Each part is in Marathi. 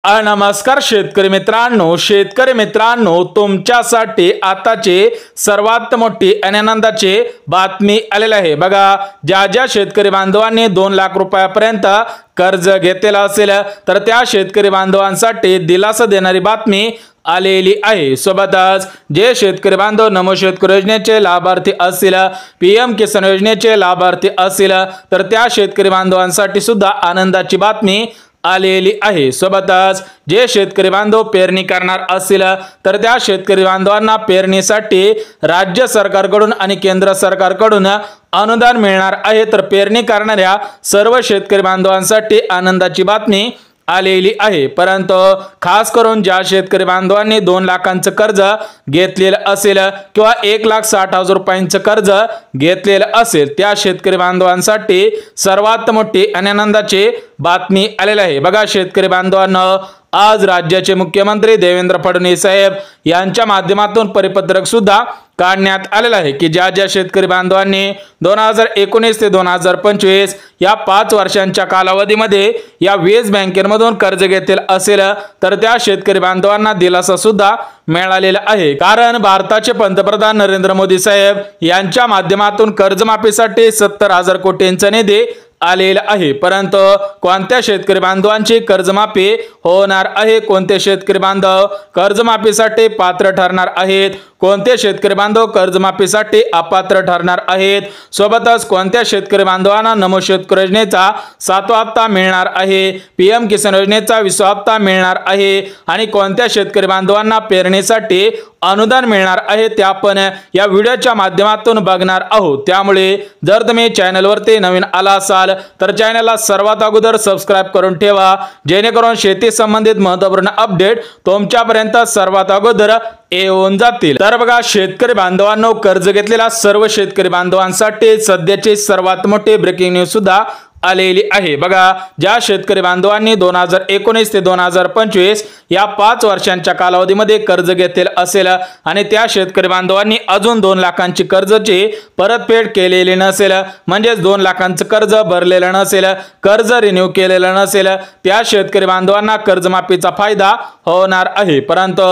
नमस्कार शेतकरी मित्रांनो तुमच्यासाठी आताचे सर्वात मोठी आणि आनंदाची बातमी आलेली आहे। बघा, ज्या शेतकरी बांधवांनी 2 लाख रुपयापर्यंत कर्ज घेतलेलं असेल तर त्या शेतकरी बांधवांसाठी दिलासा देणारी बातमी आलेली आहे। सोबतच जे शेतकरी बांधव नमो शेतकरी योजनेचे लाभार्थी असतील, पीएम किसान योजनेचे लाभार्थी असतील तर त्या शेतकरी बांधवांसाठी सुद्धा आनंदाची बातमी आलेली आहे। सोबतच जे शेतकरी बांधव पेरणी करणार असतील तर त्या शेतकरी बांधवांना पेरणीसाठी राज्य सरकारकडून आणि केंद्र सरकारकडून अनुदान मिळणार आहे। तर पेरणी करणाऱ्या सर्व शेतकरी बांधवांसाठी आनंदाची बातमी आलेली आहे। परंतु खास करून ज्या शेतकरी बांधवांनी 2 लाखांचं कर्ज घेतलेलं असेल किंवा 1,60,000 रुपयांचं कर्ज घेतलेलं असेल त्या शेतकरी बांधवांसाठी सर्वात मोठी आणि आनंदाची बातमी आलेली आहे। बघा शेतकरी बांधवांनो, आज राज्याचे मुख्यमंत्री देवेंद्र फडणवीस साहेब यांच्या माध्यमातून परिपत्रक सुद्धा काढण्यात आलेला आहे की ज्या शेतकरी बांधवांनी 2019 ते 2025 या 5 वर्षांच्या कालावधीमध्ये या वीज बँकेमधून कर्ज घेतलेलं असेल तर त्या शेतकरी बांधवांना दिलासा सुद्धा मिळालेला आहे। कारण भारताचे पंतप्रधान नरेंद्र मोदी साहेब यांच्या माध्यमातून कर्जमाफीसाठी 70,000 कोटींचा निधी आलेला आहे। परंतु कोणत्या शेतकरी बांधवांची कर्जमाफी होणार आहे, कोणते शेतकरी बांधव कर्जमाफीसाठी पात्र ठरणार आहेत, कोणते शेतकरी बांधव कर्जमाफीसाठी अपात्र ठरणार आहेत, सोबतच कोणत्या शेतकरी बांधवांना नमो शेतकरी योजनेचा 7वा हप्ता मिळणार आहे, पीएम किसान योजनेचा 20वा हप्ता मिळणार आहे आणि कोणत्या शेतकरी बांधवांना पेरणीसाठी अनुदान मिळणार आहे ते आपण या व्हिडिओच्या माध्यमातून बघणार आहोत। त्यामुळे जर तुम्ही चॅनलवरती नवीन आला असाल तर चॅनलला सर्वात अगोदर सबस्क्राइब करून ठेवा, जेणेकरून शेती संबंधित महत्त्वपूर्ण अपडेट तुमच्यापर्यंत सर्वात अगोदर येऊन जातील। तर बघा शेतकरी बांधवांनो, कर्ज घेतलेल्या सर्व शेतकरी बांधवांसाठी सध्याची सर्वात मोठी ब्रेकिंग न्यूज सुद्धा आलेली आहे। बघा, ज्या शेतकरी बांधवांनी 2019 ते 2025 या 5 वर्षांच्या कालावधीमध्ये कर्ज घेतलेलं असेल आणि त्या शेतकरी बांधवांनी अजून 2 लाखांची कर्जाची परतफेड केलेली नसेल, म्हणजे 2 लाखांचं कर्ज भरलेलं नसेल, कर्ज रिन्यू केलेलं नसेल, त्या शेतकरी बांधवांना कर्जमाफीचा फायदा होणार आहे। परंतु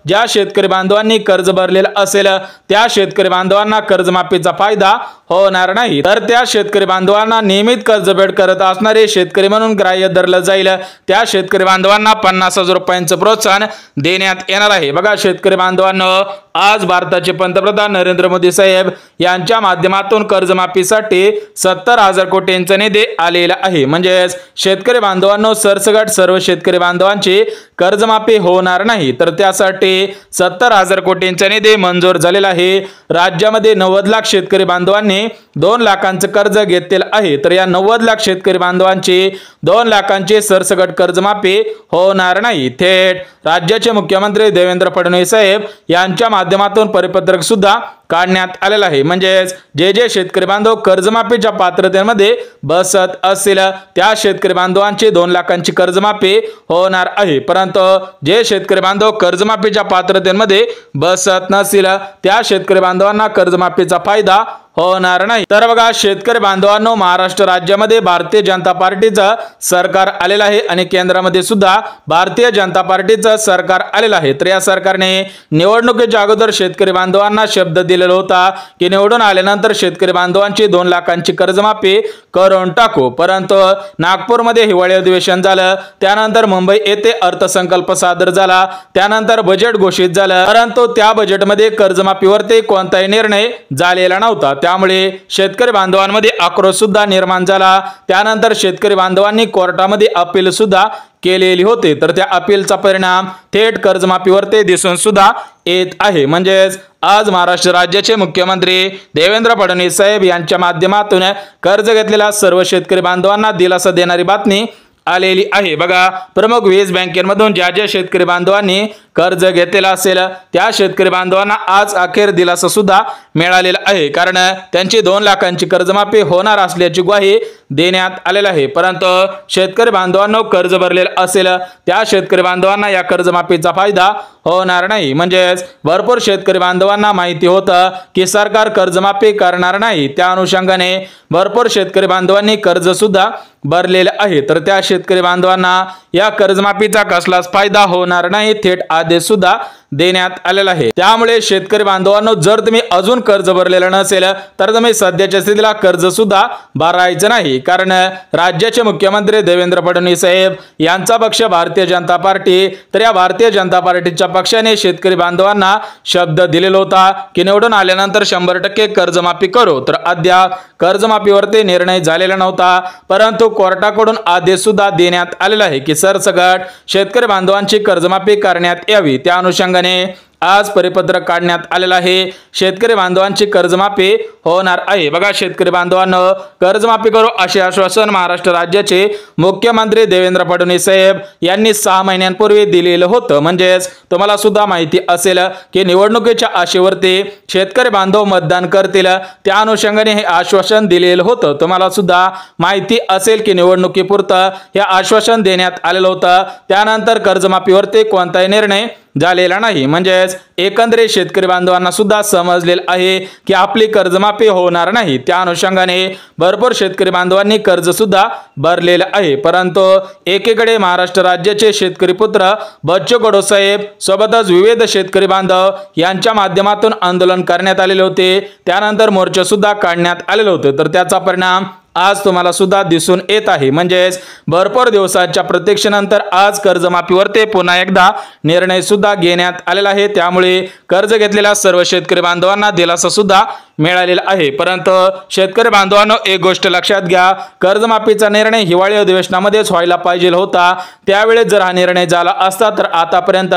ज्या शेतकरी बांधवांनी कर्ज भरलेलं असेल त्या शेतकरी बांधवांना कर्जमाफीचा फायदा होणार नाही। तर त्या शेतकरी बांधवांना नियमित कर्ज करत असणारे शेतकरी म्हणून ग्राह्य धरलं जाईल। त्या शेतकरी बांधवांना 50,000 रुपयांचं प्रोत्साहन देण्यात येणार आहे। बघा शेतकरी बांधवांनो, आज भारताचे पंतप्रधान नरेंद्र मोदी साहेब यांच्या माध्यमातून कर्जमाफीसाठी 70,000 कोटींचा निधी आलेला आहे। म्हणजे शेतकरी बांधवांनो, सरसकट सर्व शेतकरी बांधवांची कर्जमाफी होणार नाही, तर त्यासाठी 70,000 कोटींचा निधी मंजूर झालेला आहे। राज्यामध्ये 90 लाख शेतकरी बांधवांनी 2 लाखांचं कर्ज घेतलेलं आहे, तर या 90 लाख शेतकरी बांधवांची 2 लाखांची सरसकट कर्जमाफी होणार नाही। थेट राज्याचे मुख्यमंत्री देवेंद्र फडणवीस साहेब यांच्या माध्यमातून परिपत्रक सुद्धा काढण्यात आलेला आहे। म्हणजे जे शेतकरी बांधव कर्जमाफीच्या पात्रतेमध्ये बसत असतील त्या शेतकरी बांधवांची 2 लाखांची कर्जमाफी होणार आहे। परंतु जे शेतकरी बांधव कर्जमाफीच्या पात्रतेमध्ये बसत नसतील त्या शेतकरी बांधवांना कर्जमाफीचा फायदा होणार नाही। तर बघा शेतकरी बांधवांनो, महाराष्ट्र राज्यामध्ये भारतीय जनता पार्टीचं सरकार आलेलं आहे आणि केंद्रामध्ये सुद्धा भारतीय जनता पार्टीचं सरकार आलेलं आहे। तर या सरकारने निवडणुकीच्या अगोदर शेतकरी बांधवांना शब्द दिलेला होता की निवडून आल्यानंतर शेतकरी बांधवांची 2 लाखांची कर्जमाफी करून टाकू। परंतु नागपूरमध्ये हिवाळी अधिवेशन झालं, त्यानंतर मुंबई येथे अर्थसंकल्प सादर झाला, त्यानंतर बजेट घोषित झालं, परंतु त्या बजेटमध्ये कर्जमाफीवरती कोणताही निर्णय झालेला नव्हता। त्यामुळे शेतकरी बांधवांमध्ये आक्रोश सुद्धा निर्माण झाला। त्यानंतर शेतकरी बांधवांनी कोर्टामध्ये अपील सुद्धा केलेली होती, तर त्या अपीलचा परिणाम थेट कर्जमाफीवरती दिसून सुद्धा येत आहे। म्हणजेच आज महाराष्ट्र राज्याचे मुख्यमंत्री देवेंद्र फडणवीस साहेब यांच्या माध्यमातून कर्ज घेतलेल्या सर्व शेतकरी बांधवांना दिलासा देणारी बातमी आलेली आहे। बघा, प्रमुख वीज बँकेमधून ज्या शेतकरी बांधवांनी कर्ज घेतलेलं असेल त्या शेतकरी बांधवांना आज अखेर दिलासा सुद्धा मिळालेला आहे, कारण त्यांची 2 लाखांची कर्जमाफी होणार असल्याची ग्वाही देण्यात आलेला आहे। परंतु शेतकरी बांधवांनो कर्ज भरलेलं असेल त्या शेतकरी बांधवांना या कर्जमाफीचा फायदा होणार नाही। म्हणजेच भरपूर शेतकरी बांधवांना माहिती होतं की सरकार कर्जमाफी करणार नाही, त्या अनुषंगाने भरपूर शेतकरी बांधवांनी कर्ज सुद्धा भरलेले आहे, तर त्या शेतकरी बांधवांना या कर्जमाफीचा कसलाच फायदा होणार नाही, थेट आदेश सुद्धा देण्यात आलेला आहे। त्यामुळे शेतकरी बांधवांनो जर तुम्ही अजून कर्ज भरलेलं नसेल तर तुम्ही सध्याच्या स्थितीला कर्ज सुद्धा भरायचं नाही, कारण राज्याचे मुख्यमंत्री देवेंद्र फडणवीस साहेब यांचा पक्ष भारतीय जनता पार्टी, तर या भारतीय जनता पार्टीच्या पक्षाने शेतकरी बांधवांना शब्द दिलेला होता की निवडून आल्यानंतर 100% कर्जमाफी करू, तर अद्याप कर्जमाफीवरती निर्णय झालेला नव्हता, परंतु कोर्टाकडून आदेश सुद्धा देण्यात आलेला आहे की सरसकट शेतकरी बांधवांची कर्जमाफी करण्यात यावी। त्या अनुषंगाने आज परिपत्रक काढण्यात आलेला आहे। शेतकरी बांधवांची कर्जमाफी होणार आहे। बघा शेतकरी बांधवांनो कर्जमाफी करू असे आश्वासन महाराष्ट्र राज्याचे मुख्यमंत्री देवेंद्र फडणवीस साहेब यांनी 6 महिन्यांपूर्वी दिलेलं होतं। म्हणजेच तुम्हाला सुद्धा माहिती असेल की निवडणुकीच्या आशेवरती शेतकरी बांधव मतदान करतील, त्या अनुषंगाने हे आश्वासन दिलेलं होतं। तुम्हाला सुद्धा माहिती असेल की निवडणुकीपुरतं हे आश्वासन देण्यात आलेलं होतं, त्यानंतर कर्जमाफीवरती कोणताही निर्णय झालेला नाही। म्हणजेच एकंदरीत शेतकरी बांधवांना सुद्धा समजलेलं आहे की आपली कर्जमाफी होणार नाही, त्या अनुषंगाने भरपूर शेतकरी बांधवांनी कर्ज सुद्धा भरलेलं आहे। परंतु एकीकडे महाराष्ट्र राज्याचे शेतकरी पुत्र बच्चू कडू साहेब सोबतच विविध शेतकरी बांधव यांच्या माध्यमातून आंदोलन करण्यात आलेले होते, त्यानंतर मोर्चा सुद्धा काढण्यात आलेले होते, तर त्याचा परिणाम आज तुम्हाला सुद्धा दिसून येत आहे। म्हणजेच भरपूर दिवसाच्या प्रतीक्षेनंतर आज कर्जमाफीवरती पुन्हा एकदा निर्णय सुद्धा घेण्यात आलेला आहे, त्यामुळे कर्ज घेतलेल्या सर्व शेतकरी बांधवांना दिलासा सुद्धा मिळालेला आहे। परंतु शेतकरी बांधवांनो एक गोष्ट लक्षात घ्या, कर्जमाफीचा निर्णय हिवाळी अधिवेशनामध्येच व्हायला पाहिजे होता, त्यावेळेस जर हा निर्णय झाला असता तर आतापर्यंत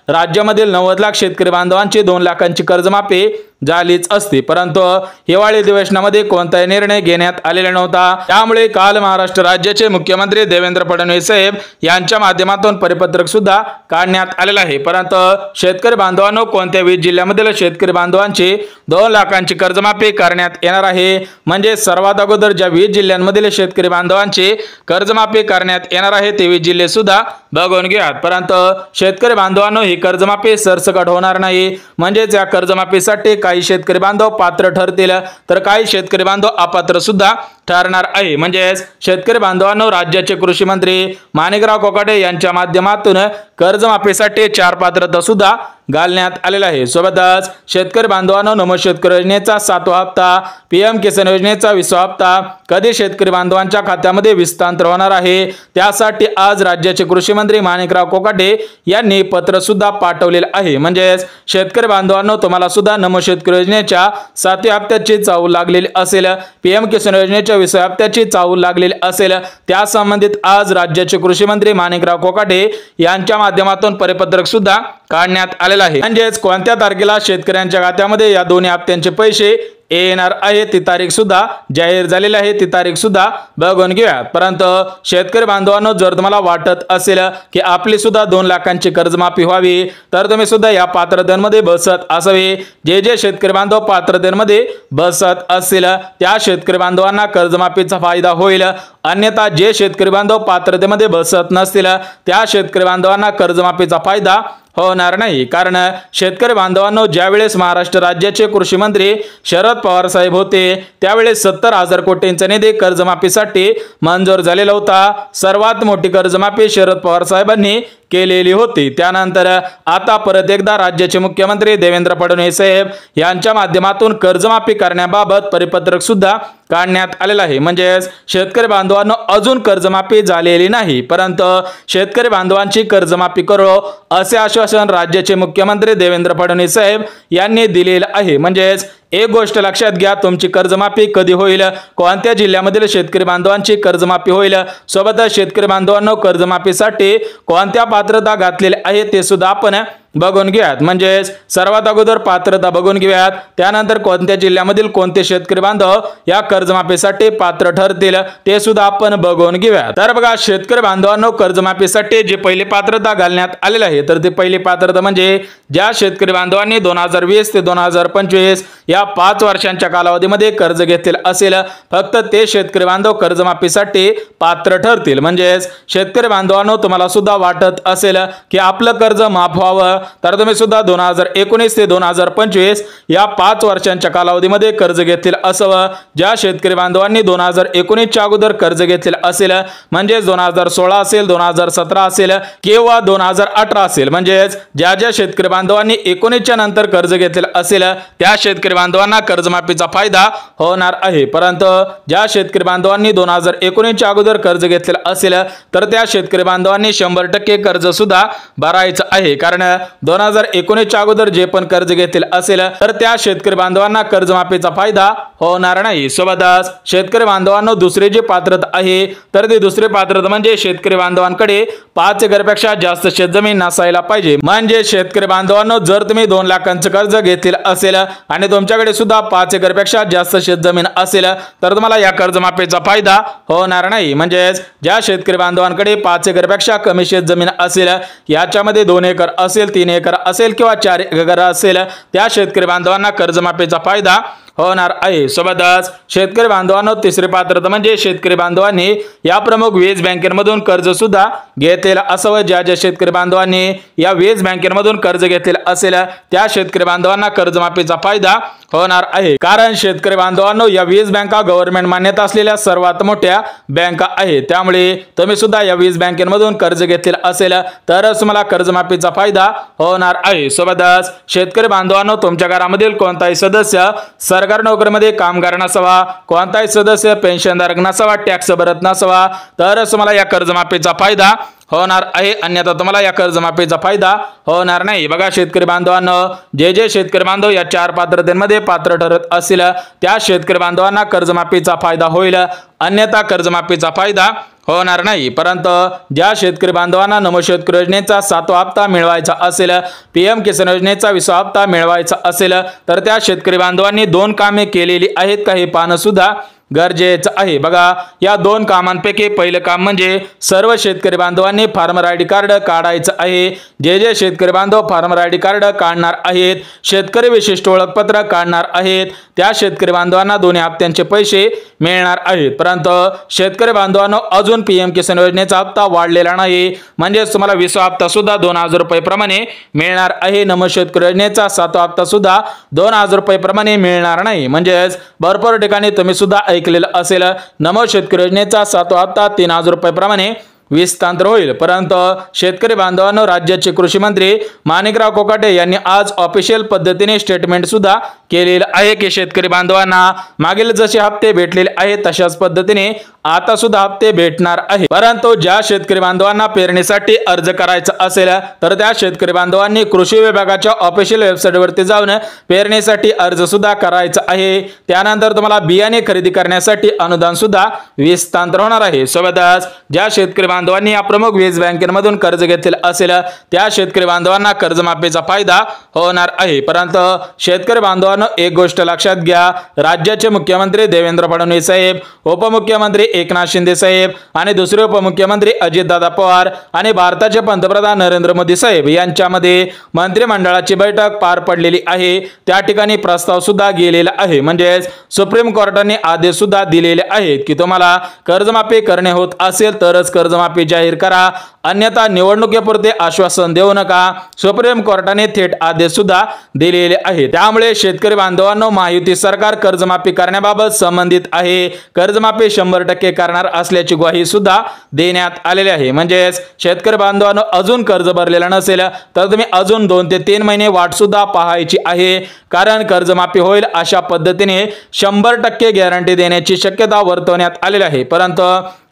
राज्यामधील 90 लाख शेतकरी बांधवांची 2 लाखांची कर्जमाफी झालीच असती, परंतु हिवाळी अधिवेशनामध्ये कोणताही निर्णय घेण्यात आलेला नव्हता। त्यामुळे काल महाराष्ट्र राज्याचे मुख्यमंत्री देवेंद्र फडणवीस साहेब यांच्या माध्यमातून परिपत्रक सुद्धा काढण्यात आलेलं आहे। परंतु शेतकरी बांधवांनो कोणत्या 20 जिल्ह्यामधील शेतकरी बांधवांची 2 लाखांची कर्जमाफी करण्यात येणार आहे, म्हणजे सर्वात अगोदर ज्या 20 जिल्ह्यांमधील शेतकरी बांधवांची कर्जमाफी करण्यात येणार आहे ते 20 जिल्हे सुद्धा बघून घ्या। परंतु शेतकरी बांधवांनो ही कर्जमाफी सरसकट होणार नाही, म्हणजे या कर्जमाफीसाठी काही शेतकरी बांधव पात्र ठरतील तर काही शेतकरी बांधव अपात्र सुद्धा ठरणार आहे। म्हणजे शेतकरी बांधवांनो राज्याचे कृषी मंत्री माणिकराव कोकाटे यांच्या माध्यमातून कर्जमाफीसाठी 4 पात्रता सुद्धा घालण्यात आलेला आहे। सोबतच शेतकरी बांधवांनो नमो शेतकरी योजनेचा 7वा हप्ता, पीएम किसान योजनेचा 20वा हप्ता कधी शेतकरी बांधवांच्या खात्यामध्ये हस्तांतर होणार आहे, त्यासाठी आज राज्याचे कृषी मंत्री माणिकराव कोकाटे यांनी पत्र सुद्धा पाठवलेलं आहे। म्हणजे शेतकरी बांधवांनो तुम्हाला सुद्धा नमो शेतकरी योजनेच्या 7व्या हप्त्याची चाहूल लागलेली असेल, पीएम किसान योजनेच्या 20व्या हप्त्याची चाहूल लागलेली असेल, त्या संबंधित आज राज्याचे कृषी मंत्री माणिकराव कोकाटे यांच्या माध्यमातून परिपत्रक सुद्धा काढण्यात आलेलं आहे। म्हणजेच कोणत्या तारखेला शेतकऱ्यांच्या खात्यामध्ये या दोन्ही हप्त्यांचे पैसे येणार आहे ती तारीख सुद्धा जाहीर झालेली आहे, ती तारीख सुद्धा बघून घेऊया। परंतु शेतकरी बांधवांनो जर तुम्हाला वाटत असेल की आपली सुद्धा 2 लाखांची कर्जमाफी व्हावी तर तुम्ही सुद्धा या पात्रतेमध्ये बसत असावे। जे शेतकरी बांधव पात्रतेमध्ये बसत असतील त्या शेतकरी बांधवांना कर्जमाफीचा फायदा होईल, अन्यथा जे शेतकरी बांधव पात्रतेमध्ये बसत नसतील त्या शेतकरी बांधवांना कर्जमाफीचा फायदा होणार नाही। कारण शेतकरी बांधवांनो ज्यावेळेस महाराष्ट्र राज्याचे कृषी मंत्री शरद पवार साहेब होते त्यावेळेस 70,000 कोटींचा निधी कर्जमाफीसाठी मंजूर झालेला होता। सर्वात मोठी कर्जमाफी शरद पवार साहेबांनी केलेली होती। त्यानंतर आता परत एकदा राज्याचे मुख्यमंत्री देवेंद्र फडणवीस साहेब यांच्या माध्यमातून कर्जमाफी करण्याबाबत परिपत्रक सुद्धा काढण्यात आलेलं आहे। म्हणजे शेतकरी बांधवांनो अजून कर्जमाफी झालेली नाही, परंतु शेतकरी बांधवांची कर्जमाफी करू असे आश्वासन राज्याचे मुख्यमंत्री देवेंद्र फडणवीस साहेब यांनी दिलेलं आहे। म्हणजे एक गोष्ट लक्षात घ्या, तुमची कर्जमाफी कधी होईल, कोणत्या जिल्ह्यामधील शेतकरी बांधवांची कर्जमाफी होईल, सोबतच शेतकरी बांधवांनो कर्जमाफीसाठी कोणत्या पात्रता घातलेल्या आहे ते सुद्धा आपण बघून घेऊयात। म्हणजेच सर्वात अगोदर पात्रता बघून घेऊयात, त्यानंतर कोणत्या जिल्ह्यामधील कोणते शेतकरी बांधव या कर्जमाफीसाठी पात्र ठरतील ते सुद्धा आपण बघून घेऊयात। तर बघा शेतकरी बांधवांनो, कर्जमाफीसाठी जे पहिली पात्रता घालण्यात आलेली आहे तर ती पहिली पात्रता म्हणजे ज्या शेतकरी बांधवांनी 2020 ते 2025 या 5 वर्षांच्या कालावधीमध्ये कर्ज घेतलेले असेल, फक्त ते शेतकरी बांधव कर्जमाफीसाठी पात्र ठरतील। म्हणजेच शेतकरी बांधवांनो, तुम्हाला सुद्धा वाटत असेल की आपलं कर्ज माफ व्हावं तर तुम्ही सुद्धा 2019 ते 2025 या 5 वर्षांच्या कालावधीमध्ये कर्ज घेतलेलं असावं। ज्या शेतकरी बांधवांनी 2019 च्या अगोदर कर्ज घेतलेलं असेल, म्हणजे 2016 असेल, 2017 असेल किंवा 2018 असेल, म्हणजेच ज्या शेतकरी बांधवांनी 19 च्या नंतर कर्ज घेतलेलं असेल त्या शेतकरी बांधवांना कर्जमाफीचा फायदा होणार आहे। परंतु ज्या शेतकरी बांधवांनी 2019 च्या अगोदर कर्ज घेतलेलं असेल तर त्या शेतकरी बांधवांनी 100% कर्ज सुद्धा भरायचं आहे, कारण 2019 च्या अगोदर जे पण कर्ज घेतलेलं असेल तर त्या शेतकरी बांधवांना कर्जमाफीचा फायदा होणार नाही। सोबतच शेतकरी बांधवांनो, दुसरी जी पात्रता आहे तर ती दुसरी पात्रता म्हणजे शेतकरी बांधवांकडे 5 एकरपेक्षा जास्त शेतजमीन नसायला पाहिजे। म्हणजे शेतकरी बांधवांनो, जर तुम्ही 2 लाखांचं कर्ज घेतलेलं असेल आणि तुमच्याकडे सुद्धा 5 एकरपेक्षा जास्त शेतजमीन असेल तर तुम्हाला या कर्जमाफीचा फायदा होणार नाही। म्हणजेच ज्या शेतकरी बांधवांकडे 5 एकरपेक्षा कमी शेतजमीन असेल, याच्यामध्ये 2 एकर असेल, 3 एकर असेल किंवा 4 एकर असेल, त्या शेतकरी बांधवांना कर्जमाफीचा फायदा होणार आहे। सोबतच शेतकरी बांधवांनो, तिसरी पात्रता म्हणजे शेतकरी बांधवांनी या प्रमुख वीज बँकेमधून कर्ज सुद्धा घेतलेलं असावं। ज्या शेतकरी बांधवांनी या वीज बँकेमधून कर्ज घेतलेलं असेल त्या शेतकरी बांधवांना कर्जमाफीचा फायदा होणार आहे, कारण शेतकरी बांधवांनो, या वीज बँका गव्हर्नमेंट मान्यता असलेल्या सर्वात मोठ्या बँका आहेत। त्यामुळे तुम्ही सुद्धा या वीज बँकेमधून कर्ज घेतलेलं असेल तरच तुम्हाला कर्जमाफीचा फायदा होणार आहे। सोबतच शेतकरी बांधवांनो, तुमच्या घरामधील कोणताही सदस्य सरकारी नोकरीमध्ये कामगार नसावा, कोणताही सदस्य पेन्शनधारक नसावा, टॅक्स भरत नसावा, तरच तुम्हाला या कर्जमाफीचा फायदा होणार आहे, अन्यथा तुम्हाला या कर्जमाफीचा फायदा होणार नाही। बघा शेतकरी बांधवांनो, जे शेतकरी बांधव या 4 पात्रतेमध्ये पात्र ठरत असतील त्या शेतकरी बांधवांना कर्जमाफीचा फायदा होईल, अन्यथा कर्जमाफीचा फायदा होणार नाही। परंतु ज्या शेतकरी बांधवांना नमो शेतकरी योजनेचा 7वा हप्ता मिळवायचा असेल, PM किसान योजनेचा 20वा हप्ता मिळवायचा असेल तर त्या शेतकरी बांधवांनी 2 कामे केलेली आहेत का हे पाहणं सुद्धा गरजेचं आहे। बघा या 2 कामांपैकी पहिलं काम म्हणजे सर्व शेतकरी बांधवांनी फार्मर आयडी कार्ड काढायचं आहे। जे शेतकरी बांधव फार्मर आयडी कार्ड काढणार आहेत, शेतकरी विशिष्ट ओळखपत्र काढणार आहेत, त्या शेतकरी बांधवांना 2 हप्त्यांचे पैसे मिळणार आहेत। परंतु शेतकरी बांधवांनो, अजून PM किसान योजनेचा हप्ता वाढलेला नाही, म्हणजे तुम्हाला 20वा हप्ता सुद्धा 2000 रुपये प्रमाणे मिळणार आहे। नमो शेतकरी योजनेचा 7वा हप्ता सुद्धा 2000 रुपये प्रमाणे मिळणार नाही। म्हणजेच भरपूर ठिकाणी तुम्ही सुद्धा ऐकलेलं असेल, नमो शेतकरी योजनेचा 7वा हप्ता 3000 रुपये प्रमाणे विस्तार होईल। परंतु शेतकरी बांधवांनो, राज्याचे कृषी मंत्री माणिकराव कोकाटे यांनी आज ऑफिशियल पद्धतीने स्टेटमेंट सुद्धा केलेलं आहे की शेतकरी बांधवांना मागील जसे हप्ते भेटलेले आहेत तशाच पद्धतीने आता सुद्धा हप्ते भेटणार आहे। परंतु ज्या शेतकरी बांधवांना पेरणीसाठी अर्ज करायचा असेल तर त्या शेतकरी बांधवांनी कृषी विभागाच्या ऑफिशियल वेबसाईटवरती जाऊन पेरणीसाठी अर्ज सुद्धा करायचा आहे। त्यानंतर तुम्हाला बियाणे खरेदी करण्यासाठी अनुदान सुद्धा विस्तार होणार आहे। सोबतच ज्या शेतकरी बांधवांनी या प्रमुख वीज बँकेमधून कर्ज घेतलेलं असेल त्या शेतकरी बांधवांना कर्जमाफीचा फायदा होणार आहे। परंतु शेतकरी बांधवांना एक गोष्ट लक्षात घ्या, राज्याचे मुख्यमंत्री देवेंद्र फडणवीस साहेब, उपमुख्यमंत्री एकनाथ शिंदे साहेब आणि दुसरे उपमुख्यमंत्री अजितदादा पवार आणि भारताचे पंतप्रधान नरेंद्र मोदी साहेब यांच्यामध्ये मंत्रिमंडळाची बैठक पार पडलेली आहे। त्या ठिकाणी प्रस्ताव सुद्धा गेलेला आहे, म्हणजे सुप्रीम कोर्टाने आदेश सुद्धा दिलेले आहेत की तुम्हाला कर्जमाफी करणे होत असेल तरच कर्जमाफी जाहीर करा, अन्यथा निवडणुकीपुरते आश्वासन देऊ नका। सुप्रीम कोर्टाने थेट आदेश सुद्धा दिलेले आहेत। त्यामुळे शेतकरी बांधवांनो, महायुती सरकार कर्जमाफी करण्याबाबत संबंधित आहे, कर्जमाफी 100% करणार असल्याची ग्वाही सुद्धा देण्यात आलेली आहे। म्हणजे शेतकरी बांधवांनो, अजून कर्ज भरलेलं नसेल तर तुम्ही अजून 2 ते 3 महिने वाट सुद्धा पाहायची आहे, कारण कर्जमाफी होईल अशा पद्धतीने 100% गॅरंटी देण्याची शक्यता वर्तवण्यात आलेली आहे। परंतु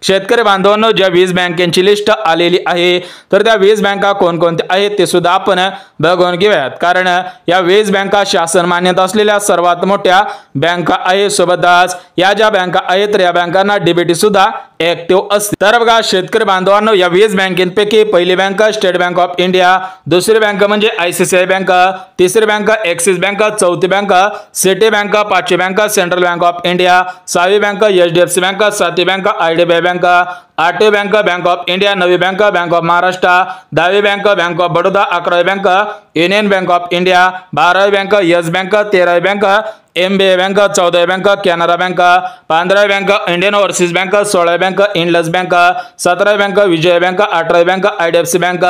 शेतकरी बांधवांनो, ज्या वीज बँकेची लिस्ट आलेली आहे तर त्या वीज बँका कोणकोणत्या आहेत ते सुद्धा आपण बघून घेऊयात, कारण या वीज बँका शासन मान्यता असलेल्या सर्वात मोठ्या बँका आहेत। सोबतच या ज्या बँका आहेत तर या बँकांना डीबीटी सुद्धा ऍक्टिव्ह असते। तर बघा शेतकरी बांधवांनो, या 20 बँकेपैकी पहिली bank State Bank of India, दुसरी बँक म्हणजे ICICI बँक, तिसरी बँक ऍक्सिस बँक, चौथी बँक सिटी बँक, पाचवी bank Central Bank of India, सहावी बँक HDFC बँक, सातवी बँक IDBI बँक, आठवी बँक बँक ऑफ इंडिया, नवी बँक बँक ऑफ महाराष्ट्र, 10वी बँक बँक ऑफ बडोदा, 11वी bank Union Bank of India, 12वी बँक येस बँक, 13वी बँक MBA बँक, 14वी bank Canara Bank, 15वी bank Indian Overseas Bank, 16वी बँक इंडस बँक, 17वी बँक विजय बँक, 18वी बँक IDFC बँक,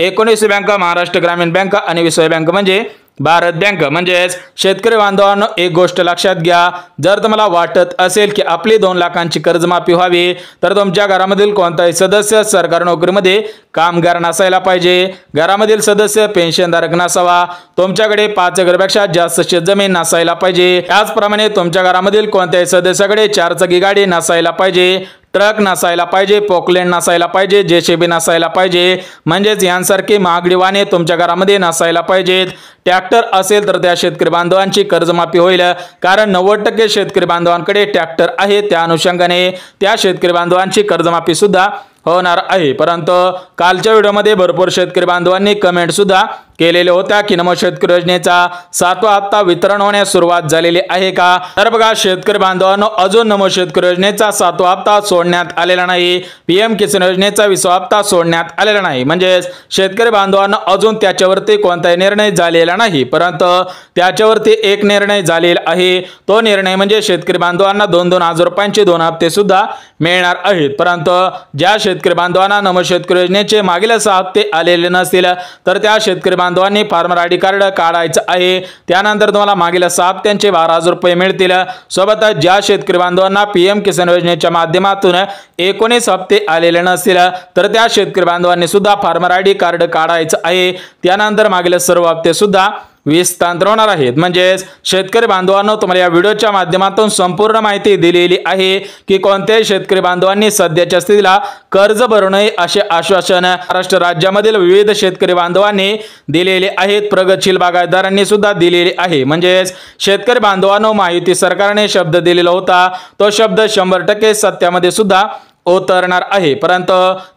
19वी बँक महाराष्ट्र ग्रामीण बँक आणि 20वी बँक म्हणजे भारत बँक। म्हणजेच शेतकरी बांधवांनो, एक गोष्ट लक्षात घ्या, जर तुम्हाला वाटत असेल की आपली 2 लाखांची कर्जमाफी व्हावी, तर तुमच्या घरामधील कोणताही सदस्य सरकारी नोकरीमध्ये कामगार नसायला पाहिजे, घरामधील सदस्य पेन्शनधारक नसावा, तुमच्याकडे 5 एकरपेक्षा जास्त शेतजमीन नसायला पाहिजे, त्याचप्रमाणे तुमच्या घरामधील कोणत्याही सदस्याकडे 4 चाकी गाडी नसायला पाहिजे, ट्रक नसायला पाहिजे, पोकलेन नसायला पाहिजे, JCB नसायला पाहिजे, म्हणजेच यांसारखी महागडी वाहने तुमच्या घरामध्ये नसायला पाहिजेत। ट्रॅक्टर असेल तर त्या शेतकरी बांधवांची कर्जमाफी होईल, कारण 90% शेतकरी बांधवांकडे ट्रॅक्टर आहे, त्या अनुषंगाने त्या शेतकरी बांधवांची कर्जमाफी सुद्धा होणार आहे। परंतु कालच्या व्हिडिओमध्ये भरपूर शेतकरी बांधवांनी कमेंट सुद्धा केलेले होत्या की नमो शेतकरी योजनेचा 7वा हप्ता वितरण होण्यास सुरुवात झालेली आहे का? तर बघा शेतकरी बांधवांनो, अजून नमो शेतकरी योजनेचा 7वा हप्ता सोडण्यात आलेला नाही, PM किसान योजनेचा 20वा हप्ता सोडण्यात आलेला नाही, म्हणजे शेतकरी बांधवांनो अजून त्याच्यावरती कोणताही निर्णय झालेला नाही, परंतु त्याच्यावरती एक निर्णय झालेला आहे। तो निर्णय म्हणजे शेतकरी बांधवांना 2-2 हजार रुपयांचे 2 हप्ते सुद्धा मिळणार आहेत। परंतु ज्या शेतकरी बांधवांना नमो शेतकरी योजनेचे मागील 6 हप्ते आलेले नसतील, तर त्या शेतकरी बांधवांनी फार्मर ID कार्ड काढायचं आहे, त्यानंतर तुम्हाला मागील 6 हप्त्यांचे 12,000 रुपये मिळतील। सोबतच ज्या शेतकरी बांधवांना PM किसान योजनेच्या माध्यमातून 19 हप्ते आलेले नसतील, तर त्या शेतकरी बांधवांनी सुद्धा फार्मर ID कार्ड काढायचं आहे, त्यानंतर मागील सर्व हप्ते सुद्धा विस्तार होणार आहेत। म्हणजे शेतकरी बांधवांनो, तुम्हाला या व्हिडिओच्या माध्यमातून संपूर्ण माहिती दिलेली आहे की कोणत्याही शेतकरी बांधवांनी सध्याच्या स्थितीला कर्ज भरू नये असे आश्वासन महाराष्ट्र राज्यामधील विविध शेतकरी बांधवांनी दिलेले आहेत, प्रगतशील बागायतदारांनी सुद्धा दिलेले आहे। म्हणजे शेतकरी बांधवांनो, माहिती सरकारने शब्द दिलेला होता, तो शब्द 100% सत्यामध्ये सुद्धा उतरणार आहे। परंतु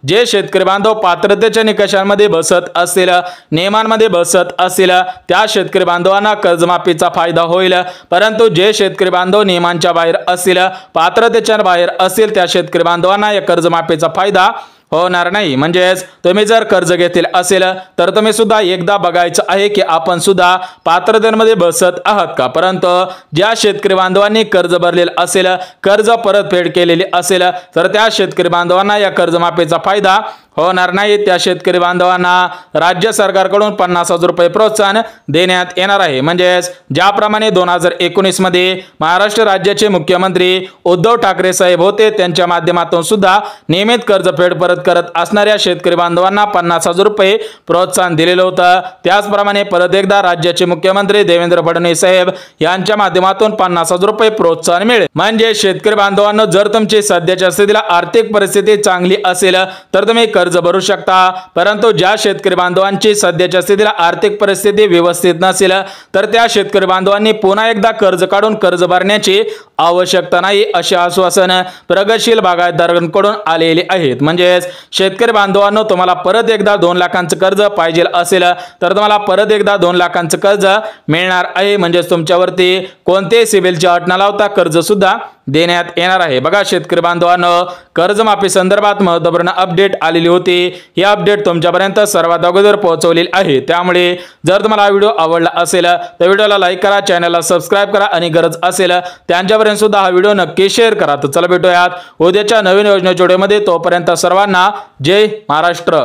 जे शेतकरी बांधव पात्रतेच्या निकषांमध्ये बसत असतील, नियमांमध्ये बसत असतील, त्या शेतकरी बांधवांना कर्जमाफीचा फायदा होईल, परंतु जे शेतकरी बांधव नियमांच्या बाहेर असतील, पात्रतेच्या बाहेर असतील, त्या शेतकरी बांधवांना या कर्जमाफीचा फायदा होणार नाही। म्हणजे तुम्ही जर कर्ज घेतले असेल तर तुम्ही सुद्धा एकदा बघायचं आहे की आपण सुद्धा पात्रतेमध्ये बसत आहात का। परंतु ज्या शेतकरी बांधवांनी कर्ज भरलेलं असेल, कर्ज परतफेड केलेली असेल, तर त्या शेतकरी बांधवांना या कर्जमाफीचा फायदा होणार नाही। त्या शेतकरी बांधवांना राज्य सरकारकडून 50,000 रुपये प्रोत्साहन देण्यात येणार आहे। म्हणजे ज्याप्रमाणे 2019 मध्ये महाराष्ट्र राज्याचे मुख्यमंत्री उद्धव ठाकरे साहेब होते, त्यांच्या माध्यमातून सुद्धा नियमित कर्जफेड परत करत असणाऱ्या शेतकरी बांधवांना 50,000 रुपये प्रोत्साहन दिलेलं होतं, त्याचप्रमाणे परत एकदा राज्याचे मुख्यमंत्री देवेंद्र फडणवीस साहेब यांच्या माध्यमातून 50,000 रुपये प्रोत्साहन मिळेल। म्हणजे शेतकरी बांधवांनो, जर तुमची सध्याच्या स्थितीला आर्थिक परिस्थिती चांगली असेल तर तुम्ही कर्ज भरू शकता, परंतु ज्या शेतकरी बांधवांची सध्याच्या स्थितीला आर्थिक परिस्थिती व्यवस्थित नसेल, तर त्या शेतकरी बांधवांनी पुन्हा एकदा कर्ज काढून कर्ज भरण्याची आवश्यकता नाही असे आश्वासन प्रगतशील बागायतदारांकडून आलेले आहेत। म्हणजे शेतकरी बांधवांनो, तुम्हाला परत एकदा 2 लाखांचं कर्ज पाहिजे असेल तर तुम्हाला परत एकदा 2 लाखांचं कर्ज मिळणार आहे। म्हणजे तुमच्यावरती कोणते सिबिलची अट न लावता कर्ज सुद्धा देण्यात येणार आहे। बघा शेतकरी बांधवांनो, कर्जमाफी संदर्भात महत्त्वपूर्ण अपडेट आलेली होती, ही अपडेट तुमच्यापर्यंत सर्वात अगोदर पोहोचवलेली आहे। त्यामुळे जर तुम्हाला हा व्हिडिओ आवडला असेल तर व्हिडिओला लाईक करा, चॅनलला सबस्क्राइब करा आणि गरज असेल त्यांच्यापर्यंत सुद्धा हा व्हिडिओ नक्की शेअर करा। तर चला भेटूयात उद्याच्या नवीन योजनेच्या व्हिडिओमध्ये, तोपर्यंत सर्वांना जय महाराष्ट्र।